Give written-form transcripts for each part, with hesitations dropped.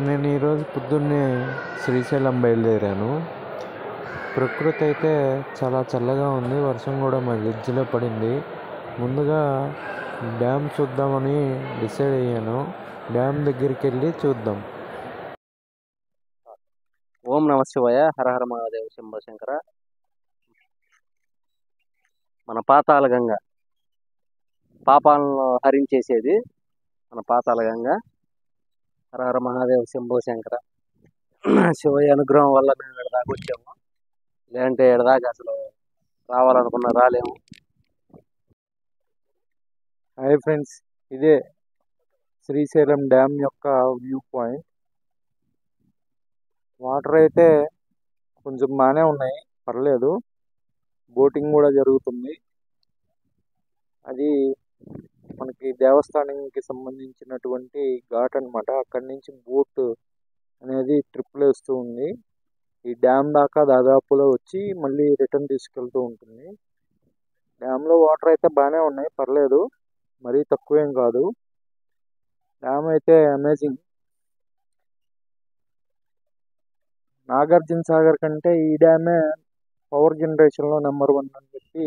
నేను ఈరోజు పొద్దున్నే శ్రీశైలం బయలుదేరాను. ప్రకృతి అయితే చాలా చల్లగా ఉంది. వర్షం కూడా మధ్యలో పడింది. ముందుగా డ్యామ్ చూద్దామని డిసైడ్ అయ్యాను. డ్యామ్ దగ్గరికి వెళ్ళి చూద్దాం. ఓం నమ శివాయ, హర హర మహాదేవ, శంభో శంకర. మన పాతాళ గంగ పాపాలను హరించేసేది మన పాతాళ గంగ. హర హర మహాదేవ, శంభో శంకర. శివయ్య అనుగ్రహం వల్ల మేము ఇక్కడ దాకా వచ్చాము. లేదంటే ఇక్కడ దాకా అసలు రావాలనుకున్నా రాలేము. హాయ్ ఫ్రెండ్స్, ఇదే శ్రీశైలం డ్యామ్ యొక్క వ్యూ పాయింట్. వాటర్ అయితే కొంచెం బాగానే ఉన్నాయి, పర్లేదు. బోటింగ్ కూడా జరుగుతుంది. అది మనకి దేవస్థానానికి సంబంధించినటువంటి ఘాట్ అన్నమాట. అక్కడి నుంచి బోట్ అనేది ట్రిప్లు వేస్తూ ఉంది. ఈ డ్యామ్ దాకా దాదాపులో వచ్చి మళ్ళీ రిటర్న్ తీసుకెళ్తూ ఉంటుంది. డ్యామ్లో వాటర్ అయితే బాగానే ఉన్నాయి, పర్లేదు, మరీ తక్కువేం కాదు. డ్యామ్ అయితే అమేజింగ్. నాగార్జున సాగర్ కంటే ఈ డ్యామే పవర్ జనరేషన్లో నెంబర్ 1 అని చెప్పి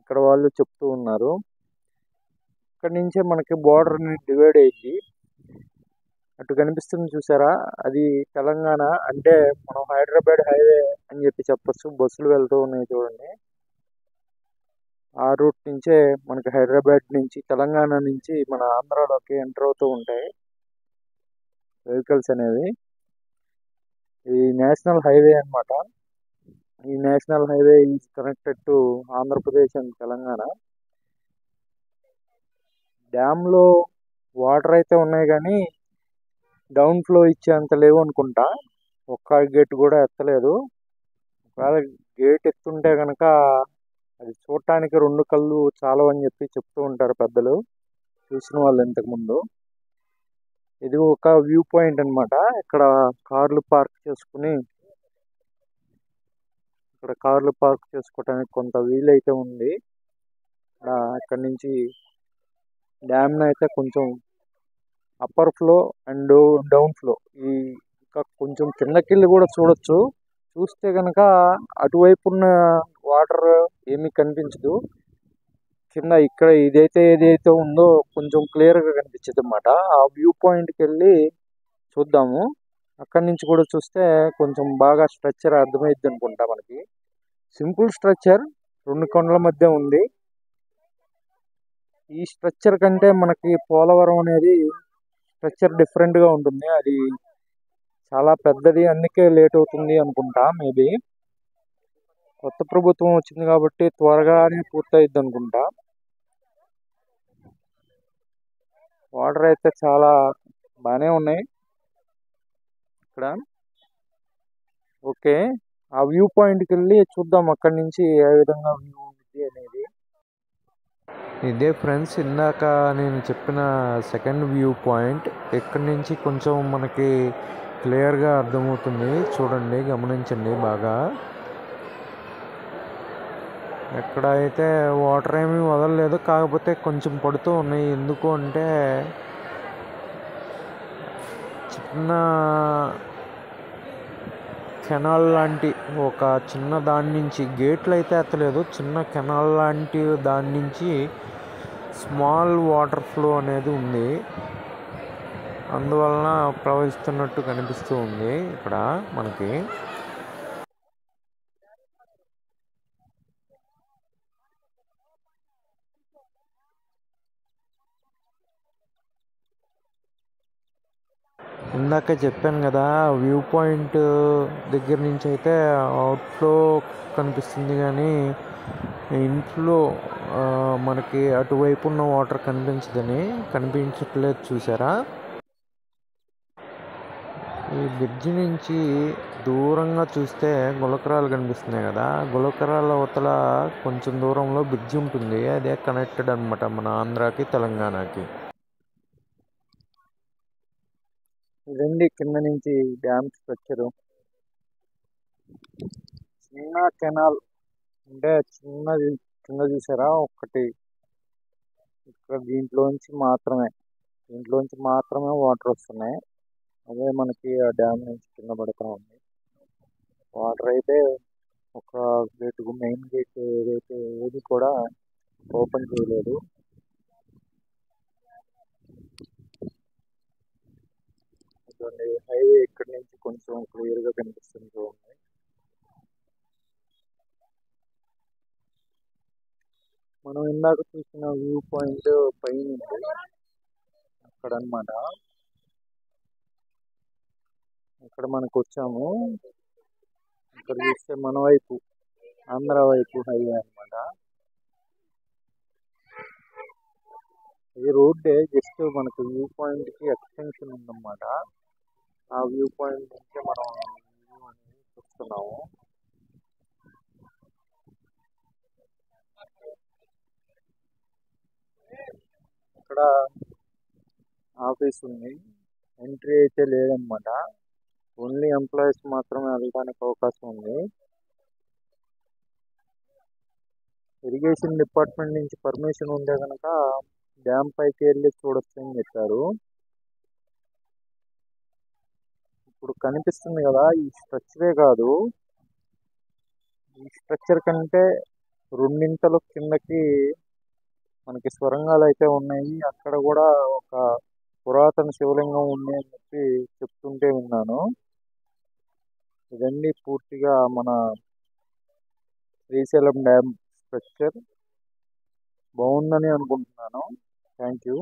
ఇక్కడ వాళ్ళు చెప్తూ ఉన్నారు. ఇక్కడ నుంచే మనకి బోర్డర్ డివైడ్ అయ్యింది. అటు కనిపిస్తుంది చూసారా, అది తెలంగాణ. అంటే మనం హైదరాబాద్ హైవే అని చెప్పి చెప్పొచ్చు. బస్సులు వెళ్తూ ఉన్నాయి చూడండి. ఆ రూట్ నుంచే మనకి హైదరాబాద్ నుంచి, తెలంగాణ నుంచి మన ఆంధ్రాలోకి ఎంటర్ అవుతూ ఉంటాయి వెహికల్స్ అనేవి. ఈ నేషనల్ హైవే అన్నమాట. ఈ national highway is connected to Andhra Pradesh and Telangana. డ్యామ్లో వాటర్ అయితే ఉన్నాయి కానీ డౌన్ ఫ్లో ఇచ్చేంత లేవు అనుకుంటా. ఒక్క గేట్ కూడా ఎత్తలేదు. ఒకవేళ గేట్ ఎత్తుంటే కనుక అది చూడటానికి 2 కళ్ళు చాలవని చెప్పి చెప్తూ ఉంటారు పెద్దలు, చూసిన వాళ్ళు ఇంతకుముందు. ఇది ఒక వ్యూ పాయింట్ అన్నమాట. ఇక్కడ కార్లు పార్క్ చేసుకోవడానికి కొంత వీలైతే ఉంది. ఇక్కడ నుంచి డ్యామ్ అయితే కొంచెం upper flow and down flow, ఈ ఇంకా కొంచెం కిందకెళ్ళి కూడా చూడొచ్చు. చూస్తే కనుక అటువైపు ఉన్న వాటర్ ఏమీ కనిపించదు. కింద ఇక్కడ ఏదైతే ఉందో కొంచెం క్లియర్గా కనిపించదు అన్నమాట. ఆ వ్యూ పాయింట్కి వెళ్ళి చూద్దాము. అక్కడి నుంచి కూడా చూస్తే కొంచెం బాగా స్ట్రక్చర్ అర్థమైద్ది అనుకుంటా మనకి. సింపుల్ స్ట్రక్చర్, 2 కొండల మధ్య ఉంది. ఈ స్ట్రక్చర్ కంటే మనకి పోలవరం అనేది స్ట్రక్చర్ డిఫరెంట్గా ఉంటుంది. అది చాలా పెద్దది, అందుకే లేట్ అవుతుంది అనుకుంటా. మేబీ కొత్త ప్రభుత్వం వచ్చింది కాబట్టి త్వరగానే పూర్తయిద్ది అనుకుంటా. వాటర్ అయితే చాలా బాగానే ఉన్నాయి ఇక్కడ. ఓకే, ఆ వ్యూ పాయింట్కి వెళ్ళి చూద్దాం అక్కడి నుంచి ఏ విధంగా వ్యూ ఉంది అనేది. ఇదే ఫ్రెండ్స్, ఇందాక నేను చెప్పిన సెకండ్ వ్యూ పాయింట్. ఇక్కడి నుంచి కొంచెం మనకి క్లియర్గా అర్థమవుతుంది. చూడండి, గమనించండి బాగా. ఎక్కడ అయితే వాటర్ ఏమీ వదలలేదు, కాకపోతే కొంచెం పడుతూ ఉన్నాయి. ఎందుకు అంటే చిన్న కెనాల్ లాంటి ఒక చిన్న దాని నుంచి, గేట్లు అయితే ఎత్తలేదు, చిన్న కెనాల్ లాంటి దాని నుంచి స్మాల్ వాటర్ ఫ్లో అనేది ఉంది. అందువలన ప్రవహిస్తున్నట్టు కనిపిస్తూ ఉంది ఇక్కడ మనకి. ఇందాక చెప్పాను కదా, వ్యూ పాయింట్ దగ్గర నుంచి అయితే అవుట్ఫ్లో కనిపిస్తుంది కానీ ఇన్ఫ్లో మనకి అటువైపు ఉన్న వాటర్ కనిపించట్లేదు. చూసారా, ఈ బ్రిడ్జి నుంచి దూరంగా చూస్తే గులకరాలు కనిపిస్తున్నాయి కదా. గులకరాల అవతల కొంచెం దూరంలో బ్రిడ్జి ఉంటుంది. అదే కనెక్టెడ్ అనమాట మన ఆంధ్రాకి, తెలంగాణకి. ఇదండి కింద నుంచి డ్యామ్ స్ట్రక్చరు. చిన్న కెనాల్, అంటే చిన్నది కింద చూసారా ఒకటి. ఇక్కడ దీంట్లోంచి మాత్రమే వాటర్ వస్తున్నాయి. అదే మనకి ఆ డ్యామ్ నుంచి కింద పడతా ఉంది. వాటర్ అయితే ఒక గేట్, మెయిన్ గేట్ ఏదైతే ఏది కూడా ఓపెన్ చేయలేదు. చూడండి, హైవే ఇక్కడ నుంచి కొంచెం క్లియర్గా కనిపిస్తుంది చూడండి. మనం ఇందాక చూసిన వ్యూ పాయింట్ పైన ఉంది అక్కడ అన్నమాట. ఇక్కడ మనకు వచ్చాము. ఇక్కడ చూస్తే మన వైపు, ఆంధ్ర వైపు హైవే అన్నమాట. ఈ రోడ్డే జస్ట్ మనకు వ్యూ పాయింట్ కి ఎక్స్టెన్షన్ ఉందన్నమాట. ఆ వ్యూ పాయింట్ నుంచి మనం వ్యూ అనేది చూస్తున్నాము. ఇక్కడ ఆఫీస్ ఉంది, ఎంట్రీ అయితే లేదన్నమాట. ఓన్లీ ఎంప్లాయీస్ మాత్రమే వెళ్ళడానికి అవకాశం ఉంది. ఇరిగేషన్ డిపార్ట్మెంట్ నుంచి పర్మిషన్ ఉంటే కనుక డ్యామ్ పైకి వెళ్ళి చూడొచ్చు అని చెప్పారు. ఇప్పుడు కనిపిస్తుంది కదా, ఈ స్ట్రక్చరే కాదు, ఈ స్ట్రక్చర్ కంటే రెండింతలు కిందకి మనకి స్వరంగాలు అయితే ఉన్నాయి. అక్కడ కూడా ఒక పురాతన శివలింగం ఉంది అని చెప్పి చెప్తుంటే విన్నాను. ఇదండి పూర్తిగా మన శ్రీశైలం డ్యామ్ స్ట్రక్చర్. బాగుందని అనుకుంటున్నాను. Thank you.